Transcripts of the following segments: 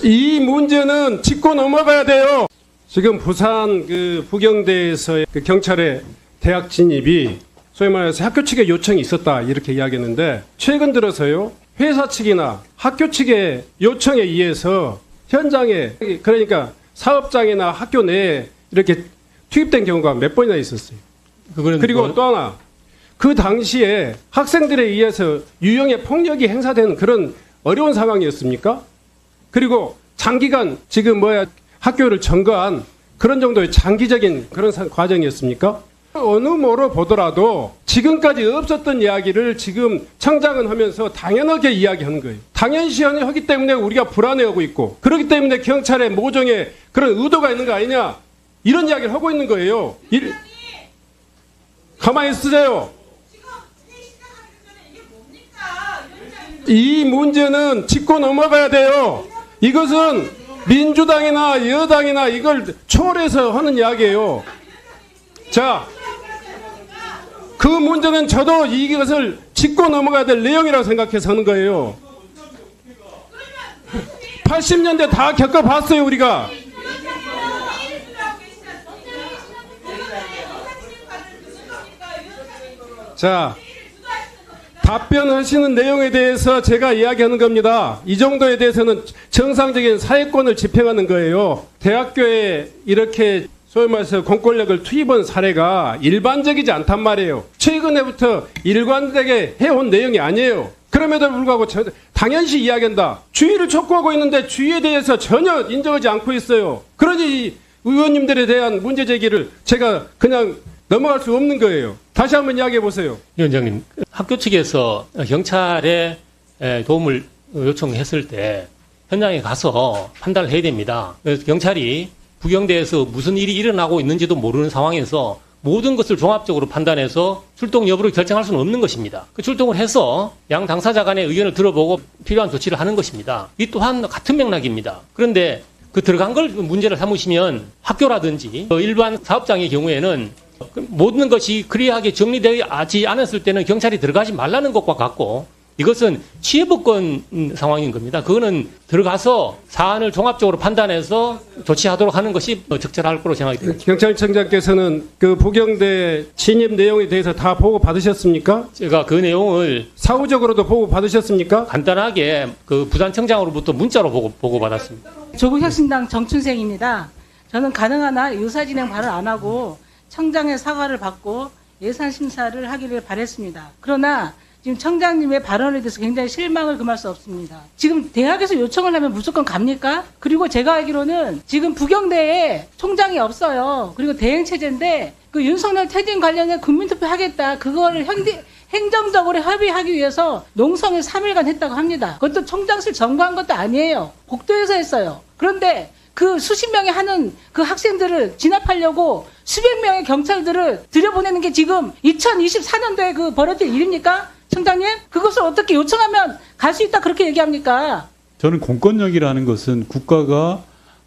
이 문제는 짚고 넘어가야 돼요. 지금 부산 그 부경대에서의 그 경찰의 대학 진입이 소위 말해서 학교 측의 요청이 있었다 이렇게 이야기했는데, 최근 들어서요 회사 측이나 학교 측의 요청에 의해서 현장에, 그러니까 사업장이나 학교 내에 이렇게 투입된 경우가 몇 번이나 있었어요. 그리고 또 하나, 그 당시에 학생들에 의해서 유형의 폭력이 행사되는 그런 어려운 상황이었습니까? 그리고 장기간 지금 학교를 점거한 그런 정도의 장기적인 그런 과정이었습니까? 어느 뭐로 보더라도 지금까지 없었던 이야기를 지금 청장은 하면서 당연하게 이야기하는 거예요. 당연시 하기 때문에 우리가 불안해하고 있고, 그렇기 때문에 경찰의 모종에 그런 의도가 있는 거 아니냐, 이런 이야기를 하고 있는 거예요. 가만히 있으세요. 이 문제는 짚고 넘어가야 돼요. 이것은 민주당이나 여당이나 이걸 초월해서 하는 이야기예요. 자, 그 문제는 저도 이것을 짚고 넘어가야 될 내용이라고 생각해서 하는 거예요. 80년대 다 겪어봤어요, 우리가. 자, 답변하시는 내용에 대해서 제가 이야기하는 겁니다. 이 정도에 대해서는 정상적인 사회권을 집행하는 거예요. 대학교에 이렇게 소위 말해서 공권력을 투입한 사례가 일반적이지 않단 말이에요. 최근에부터 일관되게 해온 내용이 아니에요. 그럼에도 불구하고 당연시 이야기한다. 주의를 촉구하고 있는데 주의에 대해서 전혀 인정하지 않고 있어요. 그러니 의원님들에 대한 문제 제기를 제가 그냥 넘어갈 수 없는 거예요. 다시 한번 이야기해 보세요. 위원장님, 학교 측에서 경찰에 도움을 요청했을 때 현장에 가서 판단을 해야 됩니다. 그래서 경찰이 부경대에서 무슨 일이 일어나고 있는지도 모르는 상황에서 모든 것을 종합적으로 판단해서 출동 여부를 결정할 수는 없는 것입니다. 그 출동을 해서 양 당사자 간의 의견을 들어보고 필요한 조치를 하는 것입니다. 이 또한 같은 맥락입니다. 그런데 그 들어간 걸 문제를 삼으시면 학교라든지 일반 사업장의 경우에는 모든 것이 클리어하게 정리되지 않았을 때는 경찰이 들어가지 말라는 것과 같고, 이것은 취해법권 상황인 겁니다. 그거는 들어가서 사안을 종합적으로 판단해서 조치하도록 하는 것이 적절할 거로 생각이 됩니다. 경찰청장께서는 그 부경대 진입 내용에 대해서 다 보고 받으셨습니까? 제가 그 내용을 사후적으로도 보고 받으셨습니까? 간단하게 그 부산청장으로부터 문자로 보고 받았습니다. 조국혁신당 정춘생입니다. 저는 가능한 한 의사진행 발언 안 하고 청장의 사과를 받고 예산 심사를 하기를 바랬습니다. 그러나 지금 청장님의 발언에 대해서 굉장히 실망을 금할 수 없습니다. 지금 대학에서 요청을 하면 무조건 갑니까? 그리고 제가 알기로는 지금 부경대에 총장이 없어요. 그리고 대행체제인데 그 윤석열 퇴진 관련해 국민투표 하겠다. 그거를 행정적으로 협의하기 위해서 농성을 3일간 했다고 합니다. 그것도 총장실 점거한 것도 아니에요. 복도에서 했어요. 그런데 그 수십 명이 하는 그 학생들을 진압하려고 수백 명의 경찰들을 들여보내는 게 지금 2024년도에 그 벌어질 일입니까? 청장님? 그것을 어떻게 요청하면 갈 수 있다 그렇게 얘기합니까? 저는 공권력이라는 것은 국가가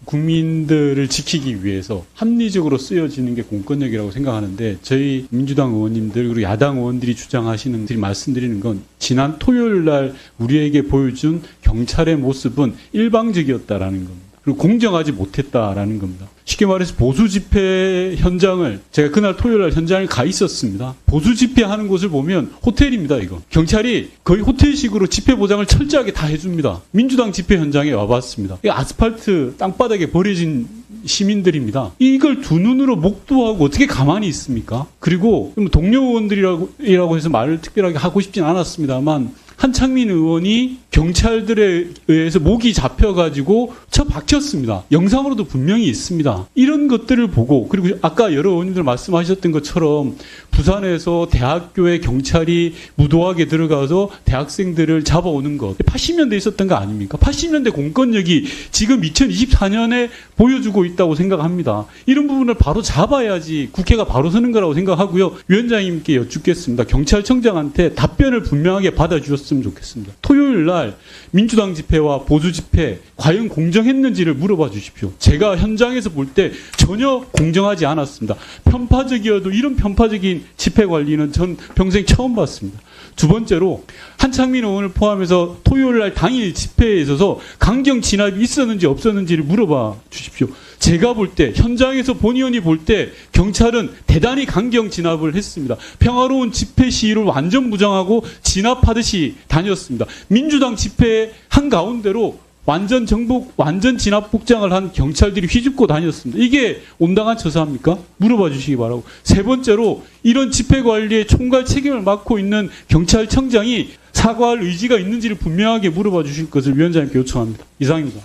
국민들을 지키기 위해서 합리적으로 쓰여지는 게 공권력이라고 생각하는데, 저희 민주당 의원님들 그리고 야당 의원들이 주장하시는 말씀드리는 건 지난 토요일 날 우리에게 보여준 경찰의 모습은 일방적이었다라는 겁니다. 그리고 공정하지 못했다라는 겁니다. 쉽게 말해서 보수 집회 현장을, 제가 그날 토요일 날 현장을 가 있었습니다. 보수 집회하는 곳을 보면 호텔입니다. 이거 경찰이 거의 호텔식으로 집회 보장을 철저하게 다 해줍니다. 민주당 집회 현장에 와봤습니다. 아스팔트 땅바닥에 버려진 시민들입니다. 이걸 두 눈으로 목도하고 어떻게 가만히 있습니까? 그리고 동료 의원들이라고 해서 말을 특별하게 하고 싶진 않았습니다만, 한창민 의원이 경찰들에 의해서 목이 잡혀가지고 처박혔습니다. 영상으로도 분명히 있습니다. 이런 것들을 보고, 그리고 아까 여러 의원님들 말씀하셨던 것처럼 부산에서 대학교에 경찰이 무도하게 들어가서 대학생들을 잡아오는 것, 80년대에 있었던 거 아닙니까? 80년대 공권력이 지금 2024년에 보여주고 있다고 생각합니다. 이런 부분을 바로 잡아야지 국회가 바로 서는 거라고 생각하고요. 위원장님께 여쭙겠습니다. 경찰청장한테 답변을 분명하게 받아주셨으면 좋겠습니다. 토요일 날 민주당 집회와 보수 집회 과연 공정했는지를 물어봐 주십시오. 제가 현장에서 볼 때 전혀 공정하지 않았습니다. 편파적이어도 이런 편파적인 집회 관리는 전 평생 처음 봤습니다. 두 번째로 한창민 의원을 포함해서 토요일 날 당일 집회에 있어서 강경 진압이 있었는지 없었는지를 물어봐 주십시오. 제가 볼 때, 현장에서 본 의원이 볼 때 경찰은 대단히 강경 진압을 했습니다. 평화로운 집회 시위를 완전 무장하고 진압하듯이 다녔습니다. 민주당 집회 한가운데로 완전 정복, 완전 진압 복장을 한 경찰들이 휘집고 다녔습니다. 이게 온당한 처사입니까? 물어봐 주시기 바라고. 세 번째로 이런 집회 관리의 총괄 책임을 맡고 있는 경찰청장이 사과할 의지가 있는지를 분명하게 물어봐 주실 것을 위원장님께 요청합니다. 이상입니다.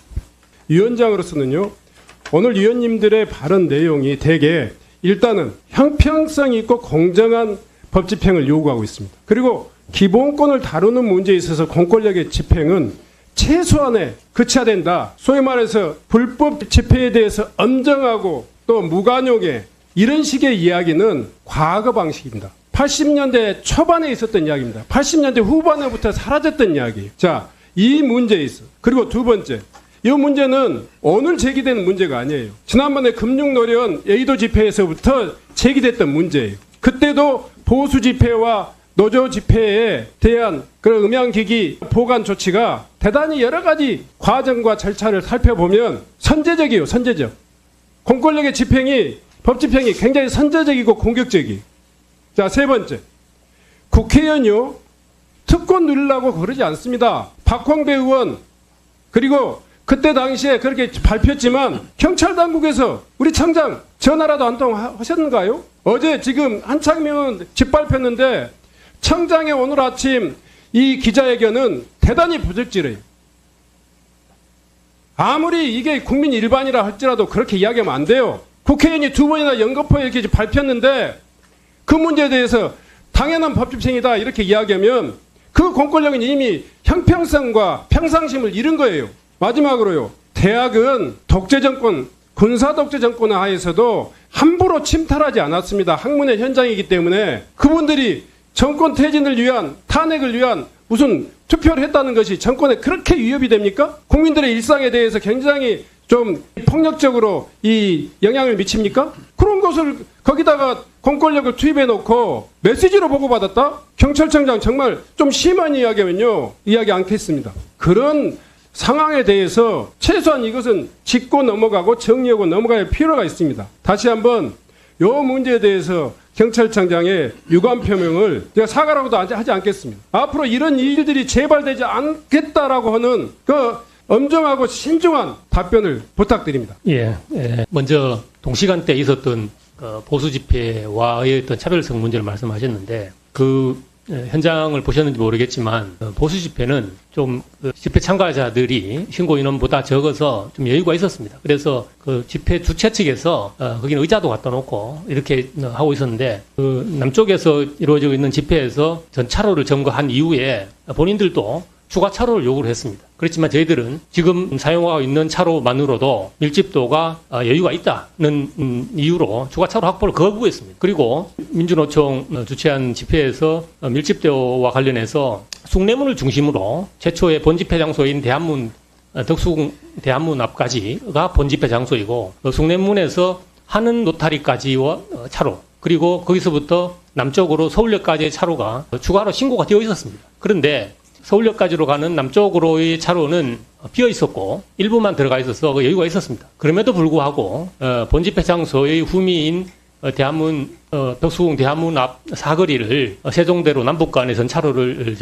위원장으로서는요, 오늘 위원님들의 발언 내용이 대개 일단은 형평성 있고 공정한 법 집행을 요구하고 있습니다. 그리고 기본권을 다루는 문제에 있어서 공권력의 집행은 최소한에 그쳐야 된다. 소위 말해서 불법 집회에 대해서 엄정하고 또 무관용의 이런 식의 이야기는 과거 방식입니다. 80년대 초반에 있었던 이야기입니다. 80년대 후반에부터 사라졌던 이야기예요. 자, 이 문제에 있어. 그리고 두 번째, 이 문제는 오늘 제기되는 문제가 아니에요. 지난번에 금융노련 여의도 집회에서부터 제기됐던 문제예요. 그때도 보수 집회와 노조 집회에 대한 그런 음향기기 보관 조치가 대단히 여러 가지 과정과 절차를 살펴보면 선제적이에요. 선제적. 공권력의 집행이, 법 집행이 굉장히 선제적이고 공격적이에요. 자, 세 번째. 국회의원요, 특권 누리려고 그러지 않습니다. 박홍배 의원, 그리고 그때 당시에 그렇게 밝혔지만 경찰 당국에서 우리 청장 전화라도 한 통 하셨는가요? 어제 지금 한창민 의원 짓밟혔는데 청장의 오늘 아침 이 기자회견은 대단히 부적절해요. 아무리 이게 국민 일반이라 할지라도 그렇게 이야기하면 안 돼요. 국회의원이 두 번이나 연거푸에 이렇게 밟혔는데 그 문제에 대해서 당연한 법집행이다 이렇게 이야기하면 그 공권력은 이미 형평성과 평상심을 잃은 거예요. 마지막으로요. 대학은 독재정권, 군사독재정권 하에서도 함부로 침탈하지 않았습니다. 학문의 현장이기 때문에 그분들이 정권 퇴진을 위한, 탄핵을 위한 무슨 투표를 했다는 것이 정권에 그렇게 위협이 됩니까? 국민들의 일상에 대해서 굉장히 좀 폭력적으로 이 영향을 미칩니까? 그런 것을 거기다가 공권력을 투입해 놓고 메시지로 보고받았다? 경찰청장 정말 좀 심한 이야기하면요. 이야기 않겠습니다. 그런 상황에 대해서 최소한 이것은 짚고 넘어가고 정리하고 넘어갈 필요가 있습니다. 다시 한번 이 문제에 대해서 경찰청장의 유감 표명을 제가 사과라고도 하지 않겠습니다. 앞으로 이런 일들이 재발되지 않겠다라고 하는 그 엄정하고 신중한 답변을 부탁드립니다. 먼저 동시간대에 있었던 보수 집회와의 어떤 차별성 문제를 말씀하셨는데 현장을 보셨는지 모르겠지만 보수 집회는 좀 집회 참가자들이 신고 인원보다 적어서 좀 여유가 있었습니다. 그래서 그 집회 주최 측에서 거기는 의자도 갖다 놓고 이렇게 하고 있었는데 남쪽에서 이루어지고 있는 집회에서 전 차로를 점거한 이후에 본인들도 추가 차로를 요구를 했습니다. 그렇지만 저희들은 지금 사용하고 있는 차로만으로도 밀집도가 여유가 있다는 이유로 추가 차로 확보를 거부했습니다. 그리고 민주노총 주최한 집회에서 밀집도와 관련해서 숭례문을 중심으로 최초의 본집회 장소인 덕수궁 대한문 앞까지가 본집회 장소이고 숭례문에서 하는 노타리까지와 차로 그리고 거기서부터 남쪽으로 서울역까지의 차로가 추가로 신고가 되어 있었습니다. 그런데 서울역까지로 가는 남쪽으로의 차로는 비어 있었고 일부만 들어가 있어서 여유가 있었습니다. 그럼에도 불구하고 본집회 장소의 후미인 덕수궁 대한문 앞 사거리를 세종대로 남북간의 전차로를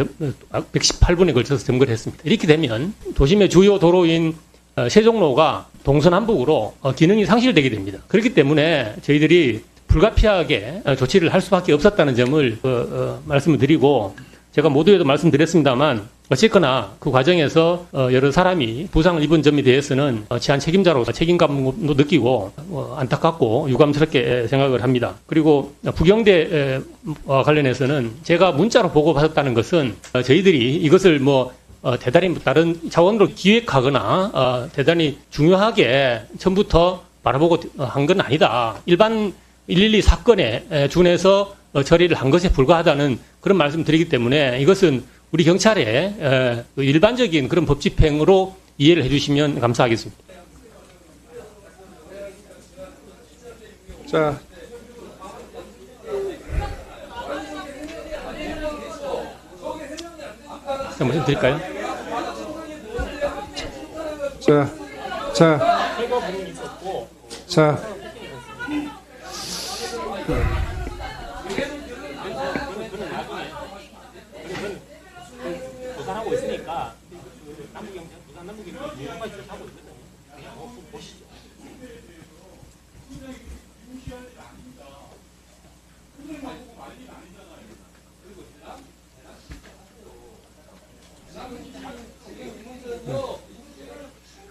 118분에 걸쳐서 점거를 했습니다. 이렇게 되면 도심의 주요 도로인 세종로가 동서남북으로 기능이 상실되게 됩니다. 그렇기 때문에 저희들이 불가피하게 조치를 할 수밖에 없었다는 점을 말씀을 드리고 제가 모두에도 말씀드렸습니다만 어쨌거나 그 과정에서 여러 사람이 부상을 입은 점에 대해서는 치안 책임자로 책임감도 느끼고 안타깝고 유감스럽게 생각을 합니다. 그리고 부경대와 관련해서는 제가 문자로 보고받았다는 것은 저희들이 이것을 대단히 다른 차원으로 기획하거나 대단히 중요하게 처음부터 바라보고 한 건 아니다. 일반 112 사건에 준해서 처리를 한 것에 불과하다는 그런 말씀을 드리기 때문에 이것은 우리 경찰의 일반적인 그런 법 집행으로 이해를 해주시면 감사하겠습니다. 자, 좀 말씀드릴까요? 자, 조사하고 있으니까 부산 남부경찰 하고 있거든요. 보시죠.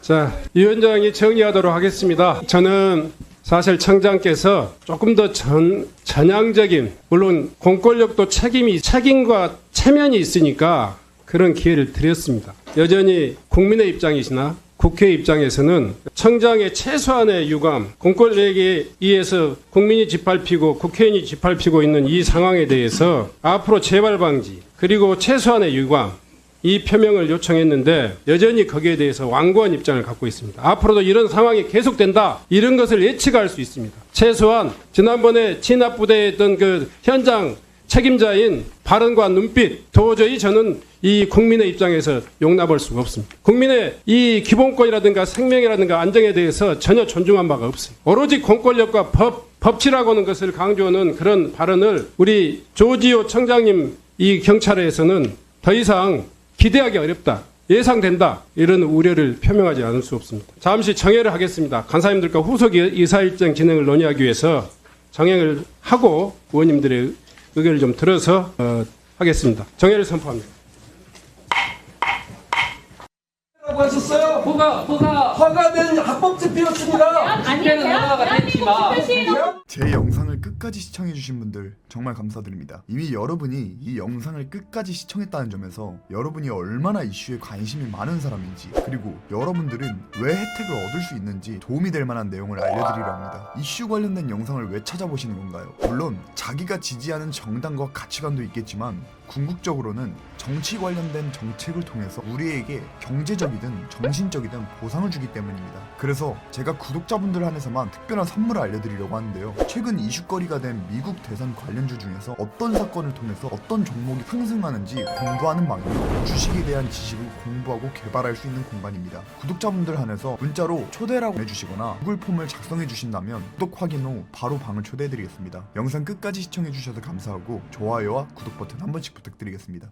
자, 위원장이 정리하도록 하겠습니다. 저는 사실 청장께서 조금 더 전향적인, 물론 공권력도 책임과 체면이 있으니까 그런 기회를 드렸습니다. 여전히 국민의 입장이시나 국회 입장에서는 청장의 최소한의 유감, 공권력에 의해서 국민이 짓밟히고 국회의원이 짓밟히고 있는 이 상황에 대해서 앞으로 재발 방지, 그리고 최소한의 유감, 이 표명을 요청했는데 여전히 거기에 대해서 완고한 입장을 갖고 있습니다. 앞으로도 이런 상황이 계속된다, 이런 것을 예측할 수 있습니다. 최소한 지난번에 진압부대에 있던 그 현장 책임자인 발언과 눈빛, 도저히 저는 이 국민의 입장에서 용납할 수가 없습니다. 국민의 이 기본권이라든가 생명이라든가 안정에 대해서 전혀 존중한 바가 없어요. 오로지 공권력과 법치라고 하는 것을 강조하는 그런 발언을 우리 조지호 청장님 이 경찰에서는 더 이상 기대하기 어렵다, 예상된다, 이런 우려를 표명하지 않을 수 없습니다. 잠시 정회를 하겠습니다. 간사님들과 후속 이사일정 진행을 논의하기 위해서 정회를 하고 의원님들의 의견을 좀 들어서 하겠습니다. 정회를 선포합니다. 라고 하셨어요? 허가된 합법 집회였습니다. 집회는 허가가 됐지만 제 영상을 끝까지 시청해주신 분들 정말 감사드립니다. 이미 여러분이 이 영상을 끝까지 시청했다는 점에서 여러분이 얼마나 이슈에 관심이 많은 사람인지, 그리고 여러분들은 왜 혜택을 얻을 수 있는지 도움이 될 만한 내용을 알려드리려 합니다. 이슈 관련된 영상을 왜 찾아보시는 건가요? 물론 자기가 지지하는 정당과 가치관도 있겠지만 궁극적으로는 정치 관련된 정책을 통해서 우리에게 경제적이든 정신적이든 보상을 주기 때문입니다. 그래서 제가 구독자분들 한해서만 특별한 선물을 알려드리려고 하는데요. 최근 이슈거리가 된 미국 대선 관련주 중에서 어떤 사건을 통해서 어떤 종목이 상승하는지 공부하는 방향으로 주식에 대한 지식을 공부하고 개발할 수 있는 공간입니다. 구독자분들 한해서 문자로 초대라고 해주시거나 구글 폼을 작성해 주신다면 구독 확인 후 바로 방을 초대해드리겠습니다. 영상 끝까지 시청해주셔서 감사하고 좋아요와 구독 버튼 한 번씩 부탁드리겠습니다.